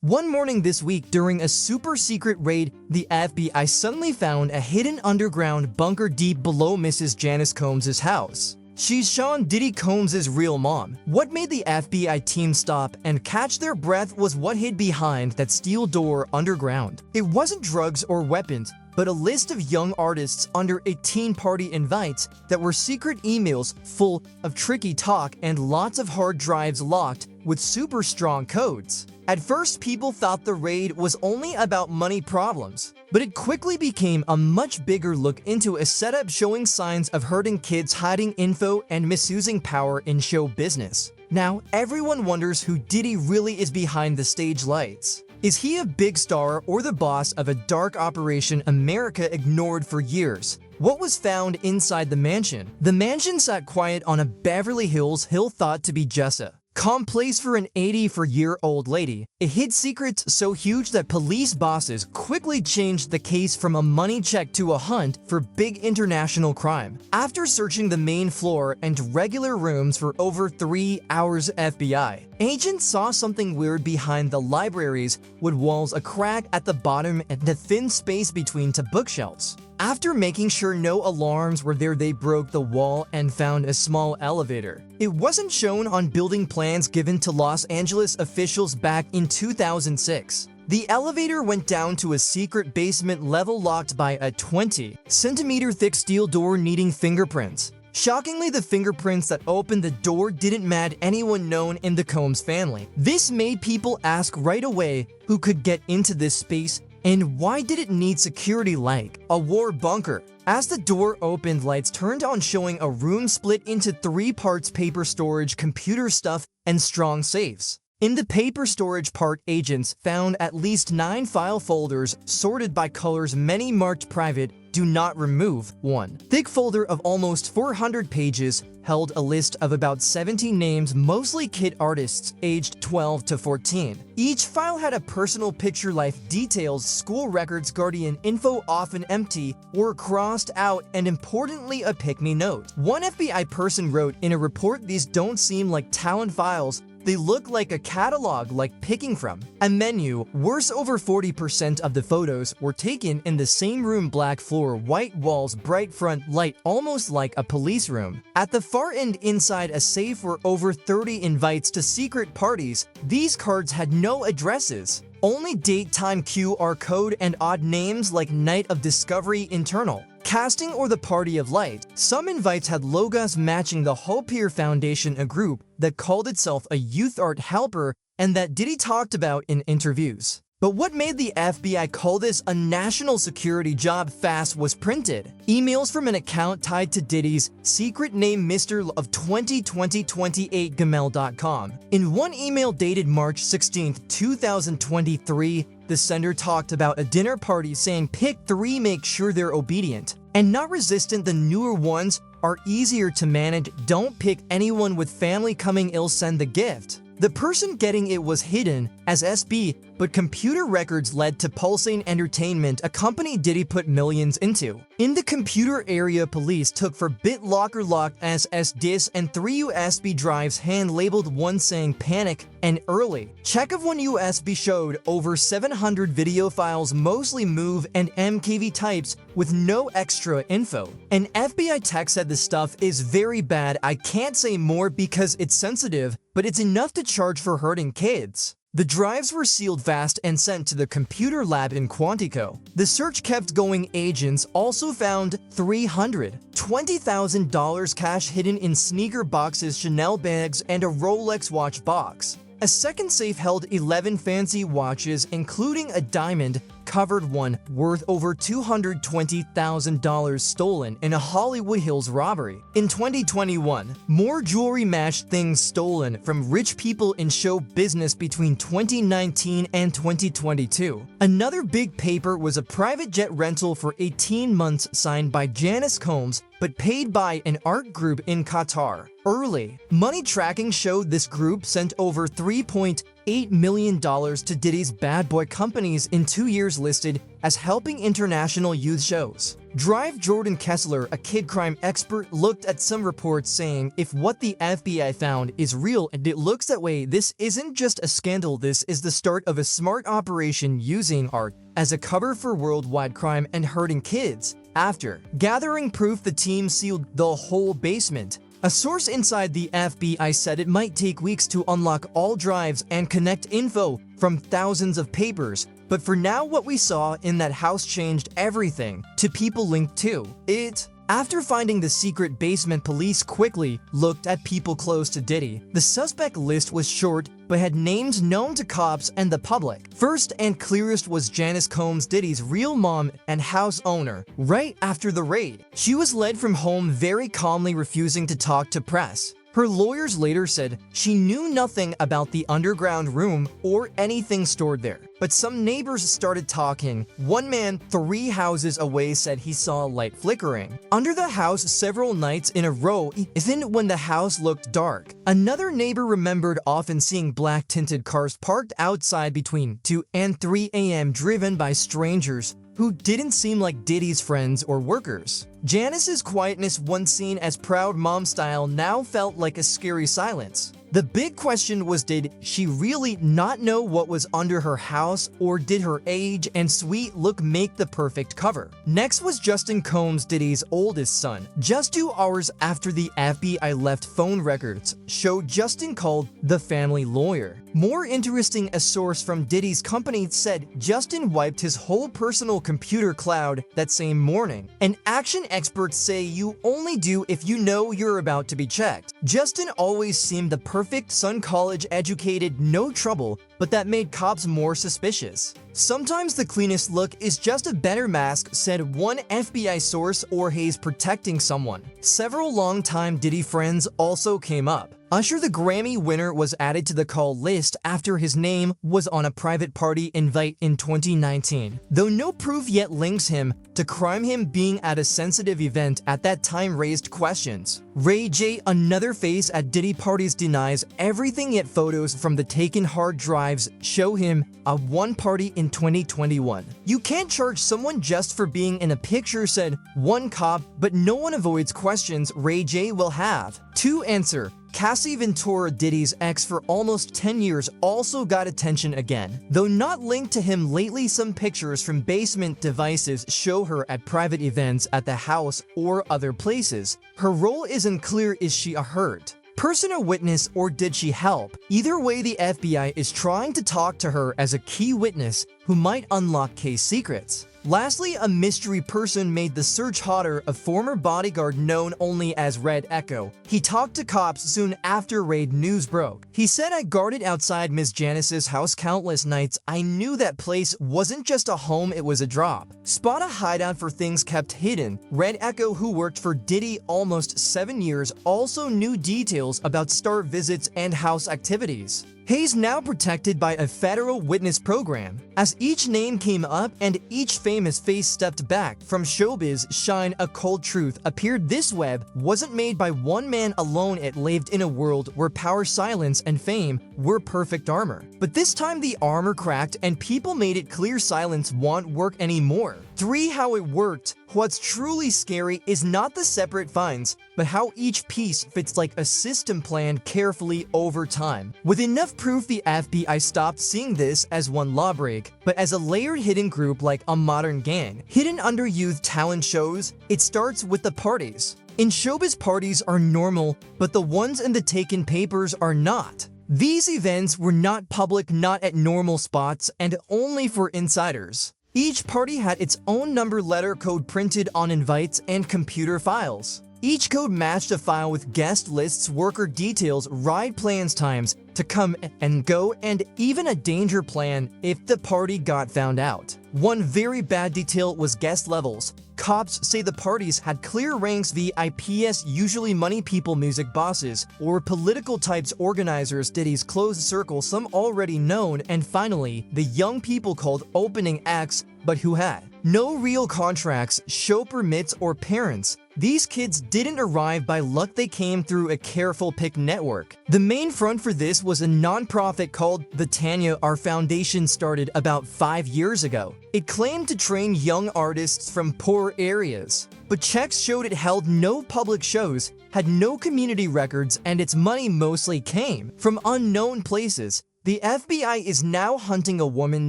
One morning this week, during a super-secret raid, the FBI suddenly found a hidden underground bunker deep below Mrs. Janice Combs' house. She's Sean Diddy Combs' real mom. What made the FBI team stop and catch their breath was what hid behind that steel door underground. It wasn't drugs or weapons, but a list of young artists under a teen party invites that were secret emails full of tricky talk and lots of hard drives locked with super strong codes. At first, people thought the raid was only about money problems, but it quickly became a much bigger look into a setup showing signs of hurting kids, hiding info, and misusing power in show business. Now, everyone wonders who Diddy really is behind the stage lights. Is he a big star or the boss of a dark operation America ignored for years? What was found inside the mansion? The mansion sat quiet on a Beverly Hills hill thought to be just a calm place for an 84-year-old lady. It hid secrets so huge that police bosses quickly changed the case from a money check to a hunt for big international crime. After searching the main floor and regular rooms for over 3 hours, FBI agents saw something weird behind the library's wood walls, a crack at the bottom and a thin space between two bookshelves. After making sure no alarms were there, they broke the wall and found a small elevator. It wasn't shown on building plans given to Los Angeles officials back in 2006. The elevator went down to a secret basement level locked by a 20-centimeter thick steel door needing fingerprints. Shockingly, the fingerprints that opened the door didn't match anyone known in the Combs family. This made people ask right away who could get into this space, and why did it need security like a war bunker? As the door opened, lights turned on, showing a room split into 3 parts: paper storage, computer stuff, and strong safes. In the paper storage part, agents found at least 9 file folders sorted by colors, many marked private, do not remove. One thick folder of almost 400 pages held a list of about 70 names, mostly kid artists aged 12 to 14. Each file had a personal picture, life details, school records, guardian info, often empty or crossed out, and importantly, a pick-me note. One FBI person wrote in a report, "These don't seem like talent files. They look like a catalog, like picking from a menu." Worse, over 40% of the photos were taken in the same room: black floor, white walls, bright front light, almost like a police room. At the far end, inside a safe, were over 30 invites to secret parties. These cards had no addresses, only date, time, QR code, and odd names like Night of Discovery, Internal Casting, or the Party of Light. Some invites had logos matching the Hope Here Foundation, a group that called itself a youth art helper and that Diddy talked about in interviews. But what made the FBI call this a national security job fast was printed. Emails from an account tied to Diddy's secret name, Mr. of 202028gmail.com. In one email dated March 16, 2023, the sender talked about a dinner party, saying, "Pick 3, make sure they're obedient and not resistant. The newer ones are easier to manage. Don't pick anyone with family coming ill, send the gift." The person getting it was hidden as SB, but computer records led to Pulsane Entertainment, a company Diddy put millions into. In the computer area, police took for BitLocker locked SSDs and 3 USB drives, hand-labeled, one saying "panic" and "early." Check of one USB showed over 700 video files, mostly MOV and MKV types, with no extra info. An FBI tech said the stuff is very bad. "I can't say more because it's sensitive, but it's enough to charge for hurting kids." The drives were sealed fast and sent to the computer lab in Quantico. The search kept going. Agents also found $320,000 cash hidden in sneaker boxes, Chanel bags, and a Rolex watch box. A second safe held 11 fancy watches, including a diamond-covered one worth over $220,000 stolen in a Hollywood Hills robbery. In 2021, more jewelry matched things stolen from rich people in show business between 2019 and 2022. Another big paper was a private jet rental for 18 months signed by Janice Combs, but paid by an art group in Qatar. Early money tracking showed this group sent over $3.2 $8 million to Diddy's bad boy companies in 2 years listed as helping international youth shows. Drive Jordan Kessler, a kid crime expert, looked at some reports saying if what the FBI found is real and it looks that way, this isn't just a scandal, this is the start of a smart operation using art as a cover for worldwide crime and hurting kids. After gathering proof, the team sealed the whole basement. A source inside the FBI said it might take weeks to unlock all drives and connect info from thousands of papers, but for now what we saw in that house changed everything to people linked to it. After finding the secret basement, police quickly looked at people close to Diddy. The suspect list was short, but had names known to cops and the public. First and clearest was Janice Combs, Diddy's real mom and house owner. Right after the raid, she was led from home very calmly, refusing to talk to press. Her lawyers later said she knew nothing about the underground room or anything stored there. But some neighbors started talking. One man 3 houses away said he saw a light flickering under the house several nights in a row, even when the house looked dark. Another neighbor remembered often seeing black-tinted cars parked outside between 2 and 3 a.m. driven by strangers who didn't seem like Diddy's friends or workers. Janice's quietness, once seen as proud mom style, now felt like a scary silence. The big question was, did she really not know what was under her house, or did her age and sweet look make the perfect cover? Next was Justin Combs, Diddy's oldest son. Just 2 hours after the FBI left, phone records showed Justin called the family lawyer. More interesting, a source from Diddy's company said Justin wiped his whole personal computer cloud that same morning. And action experts say you only do if you know you're about to be checked. Justin always seemed the perfect son, college educated, no trouble, but that made cops more suspicious. Sometimes the cleanest look is just a better mask, said one FBI source, or he's protecting someone. Several longtime Diddy friends also came up. Usher, the Grammy winner, was added to the call list after his name was on a private party invite in 2019. Though no proof yet links him to crime, him being at a sensitive event at that time raised questions. Ray J, another face at Diddy parties, denies everything, yet photos from the taken hard drives show him at one party in 2021. You can't charge someone just for being in a picture, said one cop, but no one avoids questions Ray J will have to answer. Cassie Ventura, Diddy's ex for almost 10 years, also got attention again. Though not linked to him lately, some pictures from basement devices show her at private events at the house or other places. Her role isn't clear. Is she a hurt person, a witness, or did she help? Either way, the FBI is trying to talk to her as a key witness who might unlock case secrets. Lastly, a mystery person made the search hotter, a former bodyguard known only as Red Echo. He talked to cops soon after raid news broke. He said, "I guarded outside Miss Janice's house countless nights. I knew that place wasn't just a home, it was a drop. Spot a hideout for things kept hidden." Red Echo, who worked for Diddy almost 7 years, also knew details about star visits and house activities. He's now protected by a federal witness program. As each name came up and each famous face stepped back from showbiz, shine a cold truth appeared. This web wasn't made by one man alone. It lived in a world where power, silence, and fame were perfect armor. But this time the armor cracked and people made it clear silence won't work anymore. 3. How it worked. What's truly scary is not the separate finds, but how each piece fits like a system planned carefully over time. With enough proof, the FBI stopped seeing this as one lawbreak, but as a layered hidden group like a modern gang. Hidden under youth talent shows, it starts with the parties. In showbiz, parties are normal, but the ones in the taken papers are not. These events were not public, not at normal spots, and only for insiders. Each party had its own number letter code printed on invites and computer files. Each code matched a file with guest lists, worker details, ride plans, times to come and go, and even a danger plan if the party got found out. One very bad detail was guest levels. Cops say the parties had clear ranks: VIPs, usually money people, music bosses, or political types, organizers, Diddy's closed circle, some already known, and finally, the young people called opening acts, but who had no real contracts, show permits, or parents. These kids didn't arrive by luck, they came through a careful pick network. The main front for this was a non-profit called the Tanya R Foundation, started about 5 years ago. It claimed to train young artists from poor areas, but checks showed it held no public shows, had no community records, and its money mostly came from unknown places. The FBI is now hunting a woman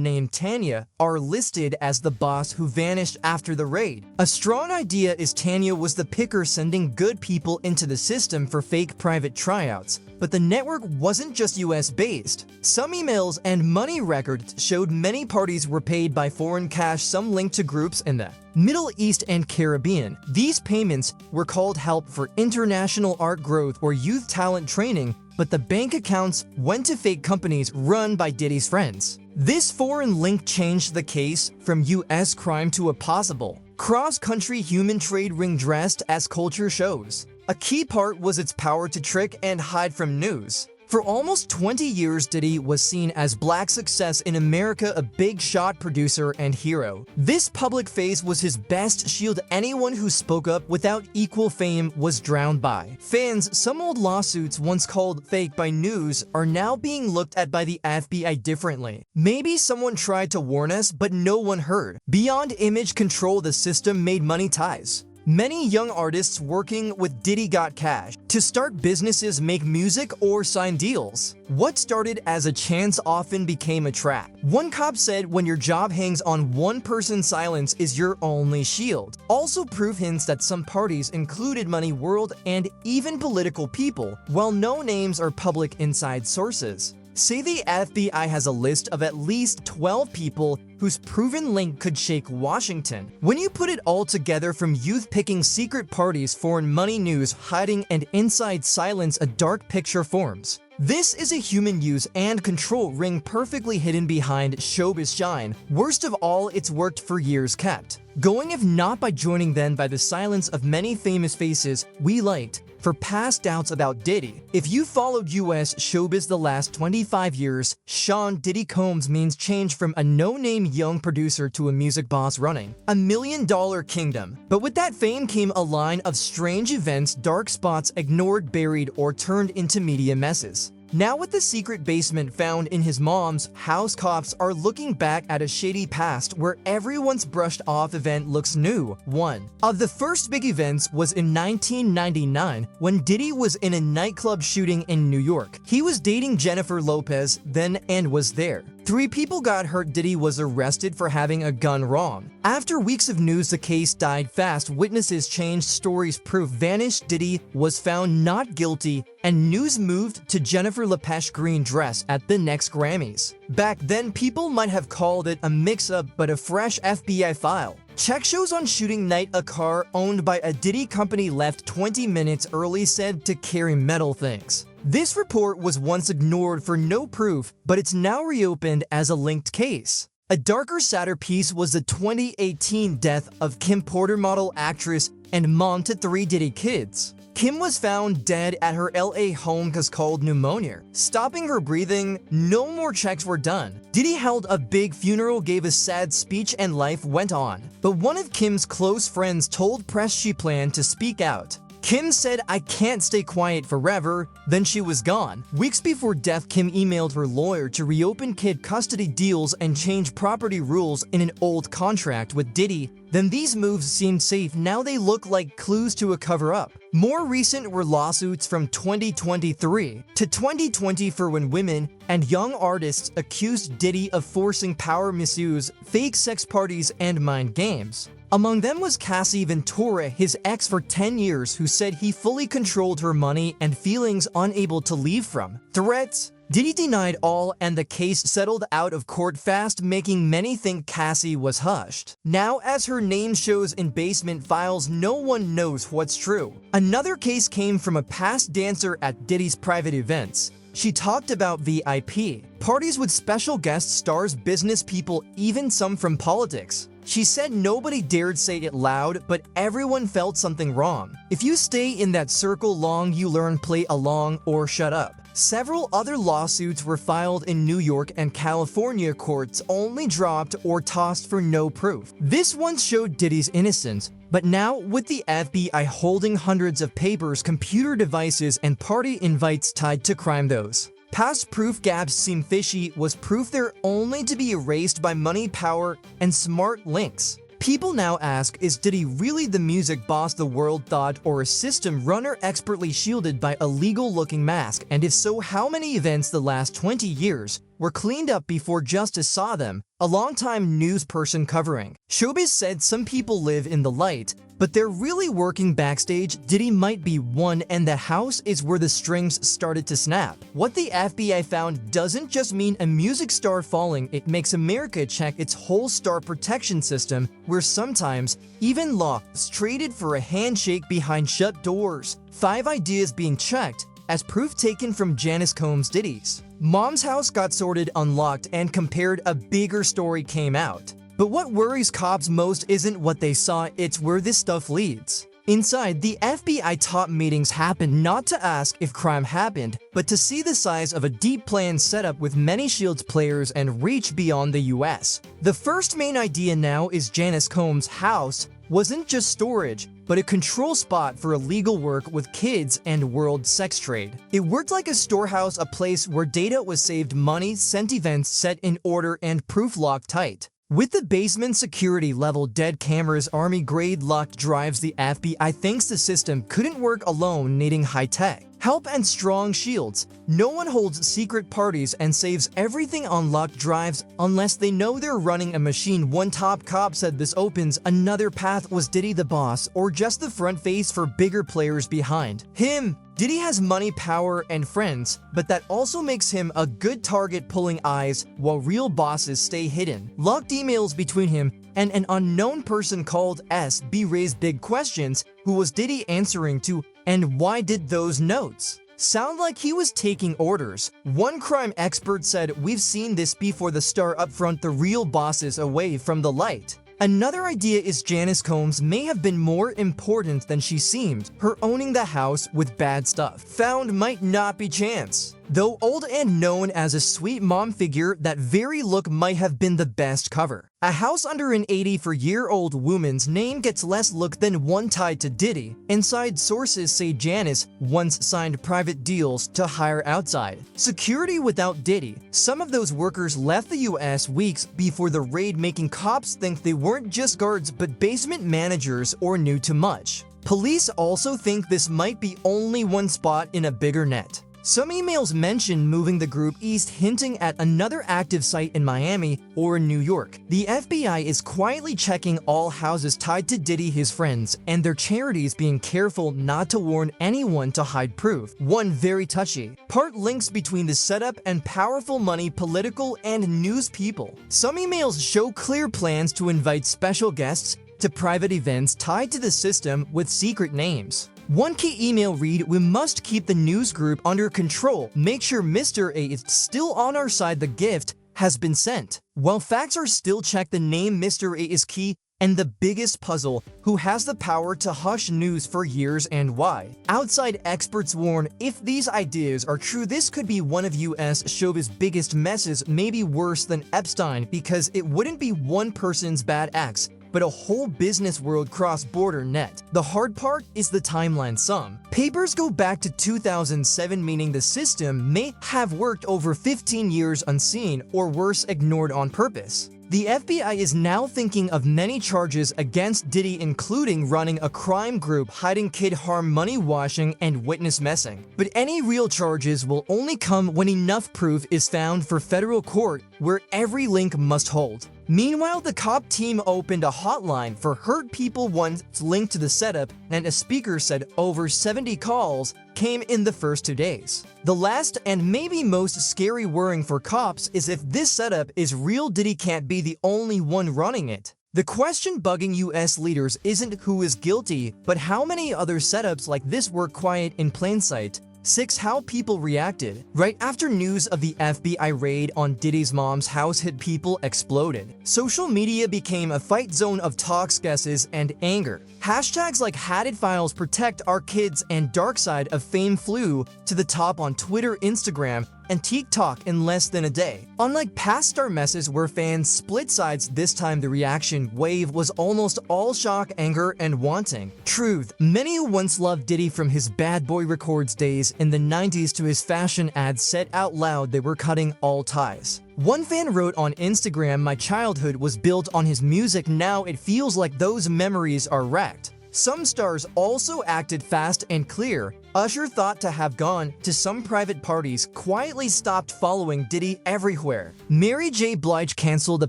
named Tanya R, listed as the boss, who vanished after the raid. A strong idea is Tanya was the picker sending good people into the system for fake private tryouts. But the network wasn't just US-based. Some emails and money records showed many parties were paid by foreign cash, some linked to groups in the Middle East and Caribbean. These payments were called help for international art growth or youth talent training, but the bank accounts went to fake companies run by Diddy's friends. This foreign link changed the case from US crime to a possible cross-country human trade ring dressed as culture shows. A key part was its power to trick and hide from news. For almost 20 years, Diddy was seen as black success in America, a big shot producer and hero. This public face was his best shield. Anyone who spoke up without equal fame was drowned by fans. Some old lawsuits, once called fake by news, are now being looked at by the FBI differently. Maybe someone tried to warn us, but no one heard. Beyond image control, the system made money ties. Many young artists working with Diddy got cash to start businesses, make music, or sign deals. What started as a chance often became a trap. One cop said, when your job hangs on one person's silence is your only shield. Also, proof hints that some parties included money world and even political people, while no names are public inside sources. Say the FBI has a list of at least 12 people whose proven link could shake Washington. When you put it all together, from youth picking secret parties, foreign money, news hiding, and inside silence, a dark picture forms. This is a human use and control ring perfectly hidden behind showbiz shine. Worst of all, it's worked for years, kept going, if not by joining, then by the silence of many famous faces we liked. For past doubts about Diddy, if you followed US showbiz the last 25 years, Sean Diddy Combs means change from a no-name young producer to a music boss running $1 million kingdom. But with that fame came a line of strange events, dark spots, ignored, buried, or turned into media messes. Now, with the secret basement found in his mom's house, cops are looking back at a shady past where everyone's brushed off event looks new. One of the first big events was in 1999 when Diddy was in a nightclub shooting in New York. He was dating Jennifer Lopez then and was there. 3 people got hurt. Diddy was arrested for having a gun wrong. After weeks of news, the case died fast. Witnesses changed, stories, proof vanished. Diddy was found not guilty, and news moved to Jennifer Lopez's green dress at the next Grammys. Back then, people might have called it a mix-up, but a fresh FBI file. Check shows on shooting night a car owned by a Diddy company left 20 minutes early, said to carry metal things. This report was once ignored for no proof, but it's now reopened as a linked case. A darker, sadder piece was the 2018 death of Kim Porter, model, actress, and mom to 3 Diddy kids. Kim was found dead at her LA home called pneumonia, stopping her breathing. No more checks were done. Diddy held a big funeral, gave a sad speech, and life went on. But one of Kim's close friends told press she planned to speak out. Kim said, "I can't stay quiet forever." Then she was gone. Weeks before death, Kim emailed her lawyer to reopen kid custody deals and change property rules in an old contract with Diddy. Then these moves seemed safe. Now they look like clues to a cover-up. More recent were lawsuits from 2023 to 2020 for when women and young artists accused Diddy of forcing power misuse, fake sex parties, and mind games. Among them was Cassie Ventura, his ex for 10 years, who said he fully controlled her money and feelings unable to leave from. Threats? Diddy denied all, and the case settled out of court fast, making many think Cassie was hushed. Now, as her name shows in basement files, no one knows what's true. Another case came from a past dancer at Diddy's private events. She talked about VIP parties with special guest stars, business people, even some from politics. She said nobody dared say it loud, but everyone felt something wrong. If you stay in that circle long, you learn play along or shut up. Several other lawsuits were filed in New York and California courts, only dropped or tossed for no proof. This once showed Diddy's innocence, but now with the FBI holding hundreds of papers, computer devices, and party invites tied to crime, those past proof gaps seem fishy. Was proof there only to be erased by money, power, and smart links? People now ask, is Diddy really the music boss the world thought, or a system runner expertly shielded by a legal-looking mask? And if so, how many events the last 20 years were cleaned up before justice saw them? A longtime news person covering showbiz said some people live in the light, but they're really working backstage. Diddy might be one, and the house is where the strings started to snap. What the FBI found doesn't just mean a music star falling, it makes America check its whole star protection system, where sometimes even laws traded for a handshake behind shut doors. 5 ideas being checked as proof taken from Janice Combs' Diddy's mom's house got sorted, unlocked, and compared. A bigger story came out. But what worries cops most isn't what they saw, it's where this stuff leads. Inside, the FBI top meetings happen not to ask if crime happened, but to see the size of a deep plan set up with many Shields players and reach beyond the US. The first main idea now is Janice Combs' house wasn't just storage, but a control spot for illegal work with kids and world sex trade. It worked like a storehouse, a place where data was saved, money sent, events set in order, and proof locked tight. With the basement security level, dead cameras, army-grade locked drives, the FBI thinks the system couldn't work alone, needing high-tech help and strong shields. No one holds secret parties and saves everything on locked drives unless they know they're running a machine. One top cop said this opens another path. Was Diddy the boss, or just the front face for bigger players behind him? Diddy has money, power, and friends, but that also makes him a good target, pulling eyes while real bosses stay hidden. Locked emails between him and an unknown person called SB raised big questions. Who was Diddy answering to, and why did those notes sound like he was taking orders? One crime expert said, "We've seen this before, the star up front, the real bosses away from the light." Another idea is Janice Combs may have been more important than she seemed. Her owning the house with bad stuff found might not be chance. Though old and known as a sweet mom figure, that very look might have been the best cover. A house under an 84-year-old woman's name gets less look than one tied to Diddy. Inside sources say Janice once signed private deals to hire outside security without Diddy. Some of those workers left the US weeks before the raid, making cops think they weren't just guards but basement managers or knew too much. Police also think this might be only one spot in a bigger net. Some emails mention moving the group east, hinting at another active site in Miami or New York. The FBI is quietly checking all houses tied to Diddy, his friends, and their charities, being careful not to warn anyone to hide proof. One very touchy part: links between the setup and powerful money, political, and news people. Some emails show clear plans to invite special guests to private events tied to the system with secret names. One key email read: "We must keep the news group under control. Make sure Mr. A is still on our side. The gift has been sent." While facts are still checked, the name Mr. A is key, and the biggest puzzle: who has the power to hush news for years and why? Outside experts warn, if these ideas are true, this could be one of US showbiz's biggest messes, maybe worse than Epstein, because it wouldn't be one person's bad acts, but a whole business world cross-border net. The hard part is the timeline. Some papers go back to 2007, meaning the system may have worked over 15 years unseen, or worse, ignored on purpose. The FBI is now thinking of many charges against Diddy, including running a crime group, hiding kid harm, money washing, and witness messing. But any real charges will only come when enough proof is found for federal court, where every link must hold. Meanwhile, the cop team opened a hotline for hurt people once linked to the setup, and a speaker said over 70 calls came in the first 2 days. The last and maybe most scary worrying for cops is if this setup is real, Diddy can't be the only one running it. The question bugging US leaders isn't who is guilty, but how many other setups like this work quiet in plain sight. 6. How people reacted. Right after news of the FBI raid on Diddy's mom's house hit, people exploded. Social media became a fight zone of talks, guesses, and anger. Hashtags like "Hatted Files Protect Our Kids" and "Dark Side of Fame" flew to the top on Twitter, Instagram, and TikTok in less than a day. Unlike past star messes where fans split sides, this time the reaction wave was almost all shock, anger, and wanting. Truth. Many who once loved Diddy from his Bad Boy Records days in the 90s to his fashion ads said out loud they were cutting all ties. One fan wrote on Instagram, "My childhood was built on his music, now it feels like those memories are wrecked." Some stars also acted fast and clear. Usher, thought to have gone to some private parties, quietly stopped following Diddy everywhere. Mary J. Blige canceled a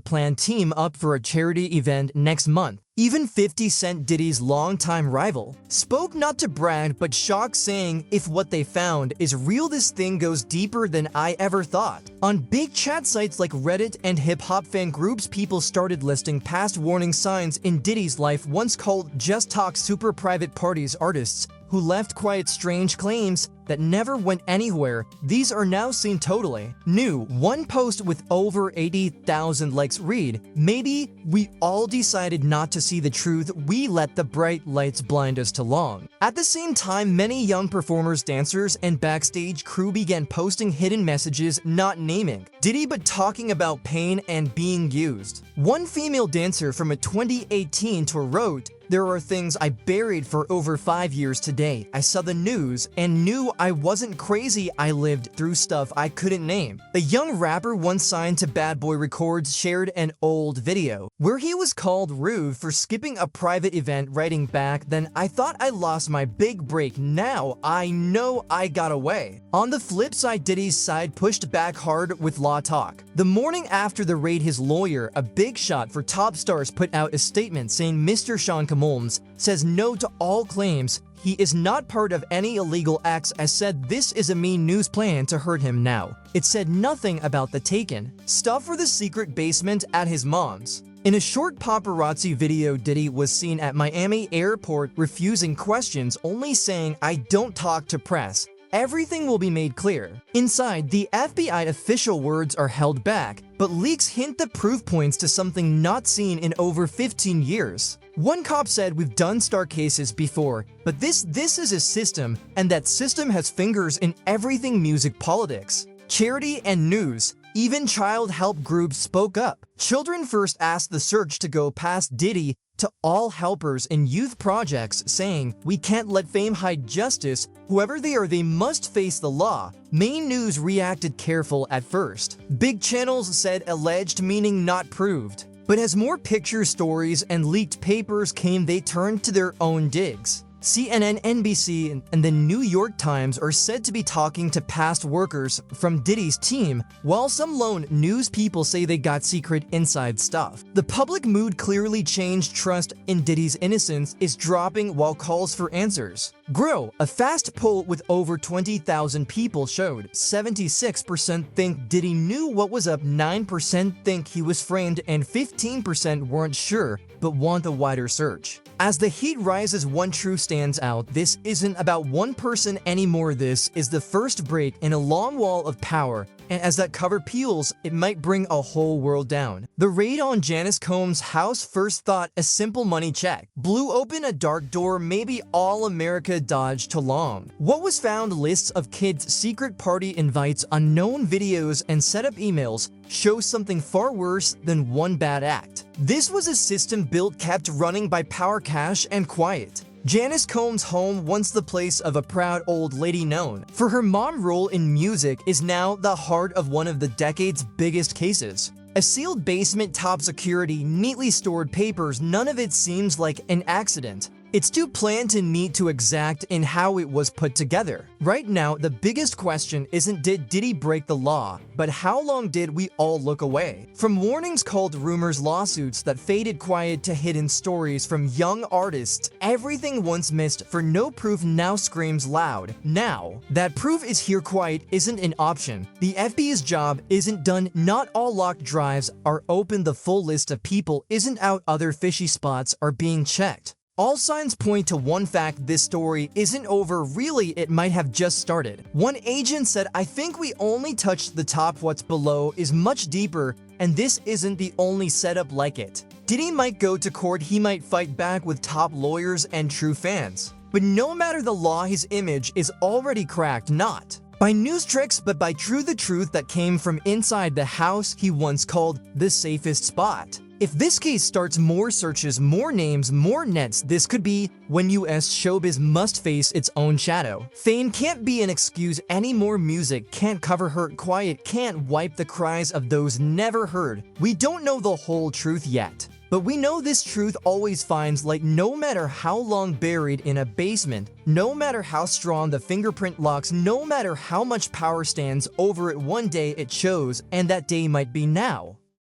planned team-up for a charity event next month. Even 50 Cent, Diddy's longtime rival, spoke not to brag but shocked, saying, "If what they found is real, this thing goes deeper than I ever thought." On big chat sites like Reddit and hip-hop fan groups, people started listing past warning signs in Diddy's life, once called "just talk super private parties" artists who left quiet, strange claims that never went anywhere. These are now seen totally new. One post with over 80,000 likes read, "Maybe we all decided not to see the truth, we let the bright lights blind us too long." At the same time, many young performers, dancers, and backstage crew began posting hidden messages, not naming Diddy but talking about pain and being used. One female dancer from a 2018 tour wrote, "There are things I buried for over 5 years today. I saw the news and knew I wasn't crazy. I lived through stuff I couldn't name." A young rapper once signed to Bad Boy Records shared an old video where he was called rude for skipping a private event, writing back, "Then I thought I lost my big break. Now I know I got away." On the flip side, Diddy's side pushed back hard with law talk. The morning after the raid, his lawyer, a big shot for top stars, put out a statement saying Mr. Sean Combs says no to all claims. He is not part of any illegal acts, as said this is a mean news plan to hurt him now. It said nothing about the taken stuff for the secret basement at his mom's. In a short paparazzi video, Diddy was seen at Miami airport refusing questions, only saying, "I don't talk to press. Everything will be made clear." Inside, the FBI official words are held back, but leaks hint the proof points to something not seen in over 15 years. One cop said, "We've done star cases before, but this is a system, and that system has fingers in everything: music, politics, charity, and news." Even child help groups spoke up. Children First asked the search to go past Diddy to all helpers in youth projects, saying, "We can't let fame hide justice. Whoever they are, they must face the law." Main News reacted careful at first. Big channels said alleged, meaning not proved. But as more pictures, stories, and leaked papers came, they turned to their own digs. CNN, NBC, and the New York Times are said to be talking to past workers from Diddy's team, while some lone news people say they got secret inside stuff. The public mood clearly changed. Trust in Diddy's innocence is dropping while calls for answers grow. A fast poll with over 20,000 people showed 76% think Diddy knew what was up, 9% think he was framed, and 15% weren't sure but want a wider search. As the heat rises, one truth stands out: this isn't about one person anymore. This is the first break in a long wall of power, and as that cover peels, it might bring a whole world down. The raid on Janice Combs' house, first thought a simple money check, blew open a dark door. Maybe all America dodged too long. What was found? Lists of kids' secret party invites, unknown videos, and set-up emails show something far worse than one bad act. This was a system built, kept running by power, cash, and quiet. Janice Combs' home, once the place of a proud old lady known for her mom role in music, is now the heart of one of the decade's biggest cases. A sealed basement, top security, neatly stored papers. None of it seems like an accident. It's too planned and neat to exact in how it was put together. Right now, the biggest question isn't did Diddy break the law, but how long did we all look away? From warnings called rumors, lawsuits that faded quiet, to hidden stories from young artists, everything once missed for no proof now screams loud. Now that proof is here, quiet isn't an option. The FBI's job isn't done. Not all locked drives are open. The full list of people isn't out. Other fishy spots are being checked. All signs point to one fact: this story isn't over. Really, it might have just started. One agent said, "I think we only touched the top. What's below is much deeper, and this isn't the only setup like it." Diddy might go to court, he might fight back with top lawyers and true fans. But no matter the law, his image is already cracked, not by news tricks, but by the truth that came from inside the house he once called the safest spot. If this case starts more searches, more names, more nets, this could be when US showbiz must face its own shadow. Fame can't be an excuse anymore. Music can't cover hurt, quiet can't wipe the cries of those never heard. We don't know the whole truth yet, but we know this truth always finds light, no matter how long buried in a basement, no matter how strong the fingerprint locks, no matter how much power stands over it. One day it shows, and that day might be now.